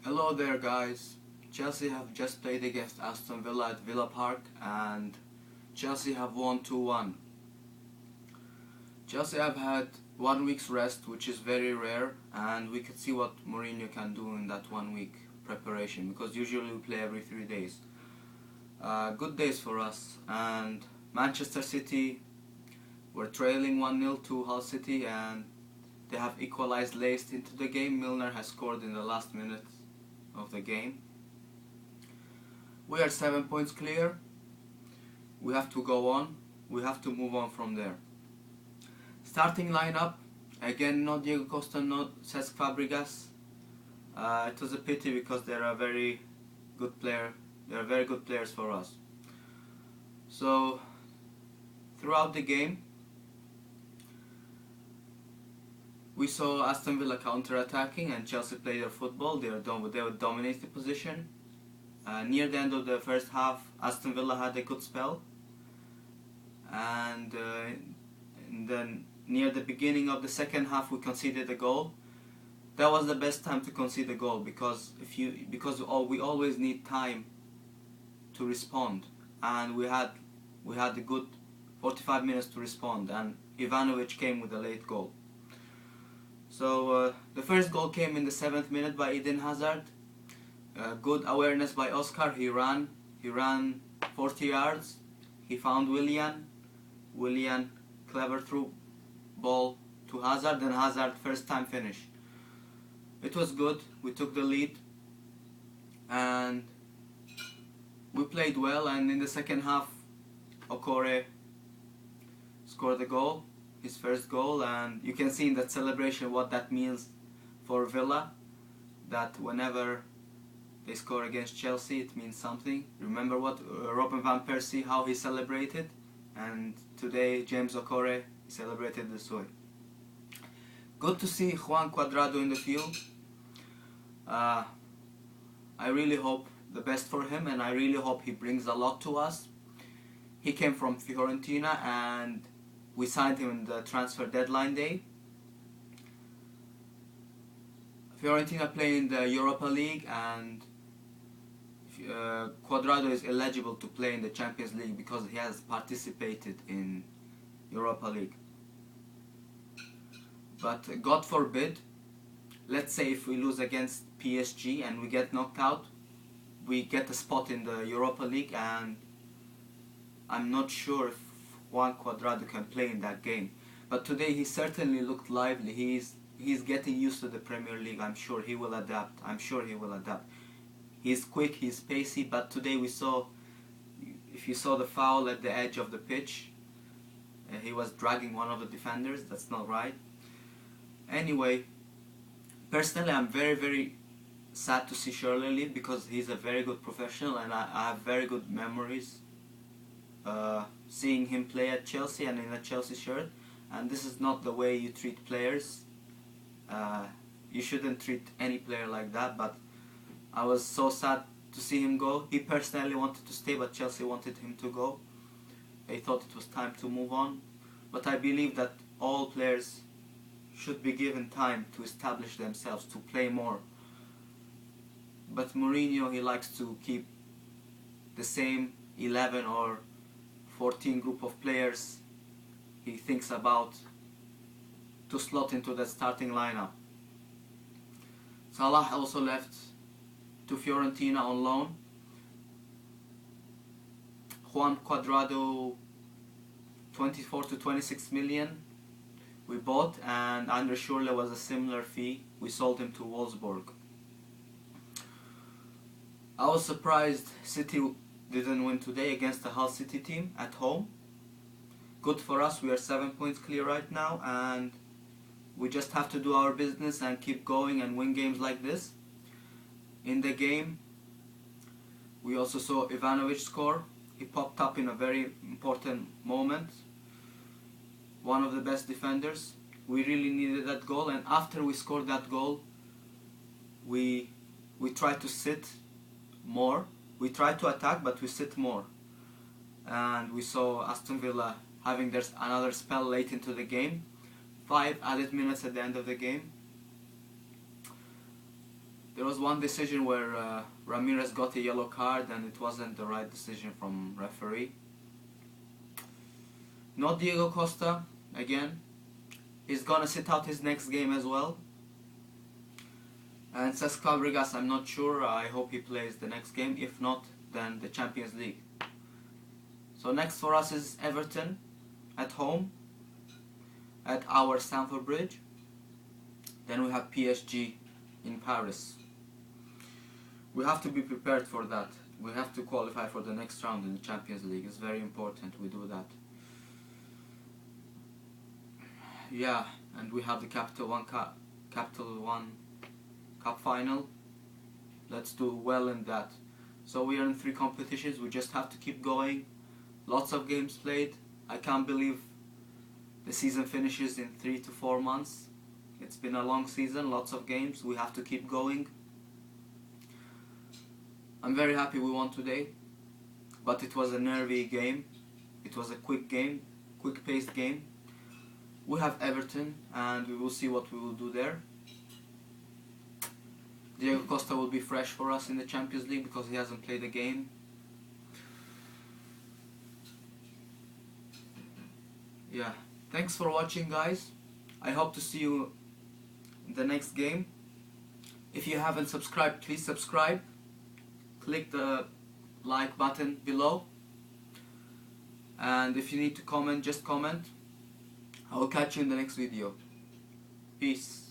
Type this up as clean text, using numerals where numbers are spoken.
Hello there guys. Chelsea have just played against Aston Villa at Villa Park and Chelsea have won 2-1. Chelsea have had 1 week's rest, which is very rare, and we could see what Mourinho can do in that 1 week preparation, because usually we play every 3 days. Good days for us. And Manchester City were trailing 1-0 to Hull City and they have equalized late into the game. Milner has scored in the last minute of the game. We are 7 points clear. We have to go on. We have to move on from there. Starting lineup, again, no Diego Costa, no Cesc Fabregas. It was a pity because they are a very good player. They are very good players for us. So throughout the game, we saw Aston Villa counter-attacking and Chelsea play their football. They would dominate the position. Near the end of the first half, Aston Villa had a good spell. And then near the beginning of the second half, we conceded a goal. That was the best time to concede a goal because we always need time to respond, and we had a good 45 minutes to respond, and Ivanovic came with a late goal. So the first goal came in the 7th minute by Eden Hazard. Good awareness by Oscar. He ran 40 yards. He found Willian, clever through ball to Hazard, and Hazard first time finish. It was good. We took the lead and we played well, and in the second half Okore scored the goal, his first goal, and you can see in that celebration what that means for Villa, that whenever they score against Chelsea it means something. Remember what Robin van Persie, how he celebrated, and today James Okore celebrated this way. Good to see Juan Cuadrado in the field. I really hope the best for him, and I really hope he brings a lot to us. He came from Fiorentina and we signed him in the transfer deadline day. Fiorentina play in the Europa League, and Cuadrado is eligible to play in the Champions League because he has participated in Europa League. But God forbid, let's say if we lose against PSG and we get knocked out, we get a spot in the Europa League, and I'm not sure if Juan Cuadrado can play in that game. But today he certainly looked lively. He's getting used to the Premier League. I'm sure he will adapt. He's quick, he's pacey, but today we saw, if you saw the foul at the edge of the pitch, he was dragging one of the defenders. That's not right. Anyway, personally I'm very, very sad to see Shirley leave because he's a very good professional, and I have very good memories seeing him play at Chelsea and in a Chelsea shirt, and this is not the way you treat players. You shouldn't treat any player like that, but I was so sad to see him go. He personally wanted to stay, but Chelsea wanted him to go. They thought it was time to move on, but I believe that all players should be given time to establish themselves, to play more. But Mourinho, he likes to keep the same 11 or 14 group of players he thinks about to slot into the starting lineup. Salah also left to Fiorentina on loan. Juan Cuadrado, 24 to 26 million we bought, and Andre Schürrle was a similar fee. We sold him to Wolfsburg. I was surprised City didn't win today against the Hull City team at home. Good for us. We are 7 points clear right now, and we just have to do our business and keep going and win games like this. In the game, we also saw Ivanovic score. He popped up in a very important moment. One of the best defenders. We really needed that goal, and after we scored that goal, we tried to sit more. We tried to attack, but we sit more. And we saw Aston Villa having another spell late into the game. 5 added minutes at the end of the game. There was one decision where Ramirez got a yellow card and it wasn't the right decision from referee. Not Diego Costa again. He's gonna sit out his next game as well. And Cesc Fabregas, I'm not sure. I hope he plays the next game. If not, then the Champions League. So next for us is Everton at home at our Stamford Bridge. Then we have PSG in Paris. We have to be prepared for that. We have to qualify for the next round in the Champions League. It's very important we do that. Yeah, and we have the Capital One Cup final. Let's do well in that. So we are in 3 competitions. We just have to keep going. Lots of games played. I can't believe the season finishes in 3 to 4 months. It's been a long season, lots of games. We have to keep going. I'm very happy we won today, but it was a nervy game. It was a quick game, quick-paced game. We have Everton, and we will see what we will do there. Diego Costa will be fresh for us in the Champions League because he hasn't played a game. Yeah, thanks for watching, guys. I hope to see you in the next game. If you haven't subscribed, please subscribe. Click the like button below. And if you need to comment, just comment. I will catch you in the next video. Peace.